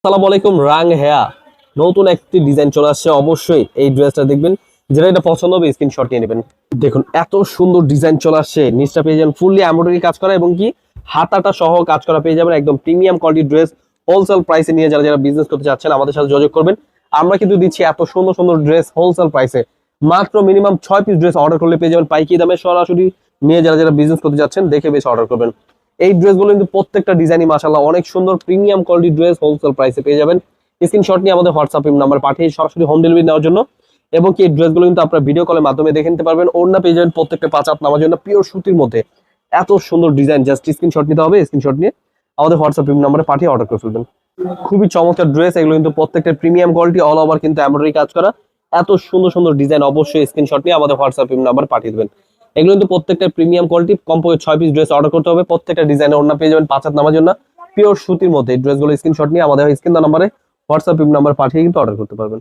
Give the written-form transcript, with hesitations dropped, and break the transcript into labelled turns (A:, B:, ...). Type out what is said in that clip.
A: আসসালামু আলাইকুম। রাং হেয়া নতুন একটি ডিজাইন চলে আসছে, অবশ্যই এই ড্রেসটা দেখবেন, যেটা এটা পছন্দ হবে স্ক্রিনশট নিয়ে নেবেন। দেখুন এত সুন্দর ডিজাইন চলে আসছে, নিচটা পেয়ে যাবেন ফুললি এমব্রয়ডারি কাজ করা এবং কি হাতাটা সহ কাজ করা পেয়ে যাবেন। একদম প্রিমিয়াম কোয়ালিটির ড্রেস হোলসেল প্রাইসে নিয়ে যারা যারা বিজনেস করতে চাচ্ছেন আমাদের সাথে যোগাযোগ করবেন। আমরা কিন্তু দিচ্ছি এত সুন্দর সুন্দর ড্রেস হোলসেল প্রাইসে, মাত্র মিনিমাম 6 পিস ড্রেস অর্ডার করলে পেয়ে যাবেন পাইকারি দামে। সরাসরি নিয়ে যারা যারা বিজনেস করতে যাচ্ছেন দেখে বেশি অর্ডার করবেন। এই ড্রেসগুলো কিন্তু প্রত্যেকটা ডিজাইনই মাশাআল্লাহ অনেক সুন্দর, প্রিমিয়াম কোয়ালিটির ড্রেস হোলসেল প্রাইসে পেয়ে যাবেন। স্ক্রিনশট নিয়ে আমাদের হোয়াটসঅ্যাপ নাম্বার পাঠিয়ে সরাসরি হোম ডেলিভারি নেওয়ার জন্য। এবং কি এই ড্রেসগুলো কিন্তু আপনারা ভিডিও কলের মাধ্যমে দেখে নিতে পারবেন। ওড়না পেয়ে যাবেন প্রত্যেকটা 5 হাত নামার জন্য পিওর সুতির মধ্যে। এত সুন্দর ডিজাইন, জাস্ট স্ক্রিনশট নিতে হবে, স্ক্রিনশট নিয়ে আমাদের হোয়াটসঅ্যাপ নাম্বারে পাঠিয়ে অর্ডার করে ফেলবেন। খুবই চমৎকার ড্রেস এগুলো, কিন্তু প্রত্যেকটা প্রিমিয়াম কোয়ালিটি, অল ওভার কিন্তু এমব্রয়ডারি কাজ করা। এত সুন্দর সুন্দর ডিজাইন, অবশ্যই স্ক্রিনশট নিয়ে আমাদের হোয়াটসঅ্যাপ নাম্বার পাঠিয়ে দেবেন। এগুলো কিন্তু প্রত্যেকটা প্রিমিয়াম কোয়ালিটি, কমপক্ষে 6 পিস ড্রেস অর্ডার করতে হবে। প্রত্যেকটা ডিজাইনের ওড়না পেয়ে যাবেন 5 হাত নামার জন্য পিওর সুতির মধ্যে। এই ড্রেসগুলো স্ক্রিনশট নিয়ে আমাদের স্ক্রিন নাম্বারে হোয়াটসঅ্যাপ নাম্বার পাঠিয়ে কিন্তু অর্ডার করতে পারবেন।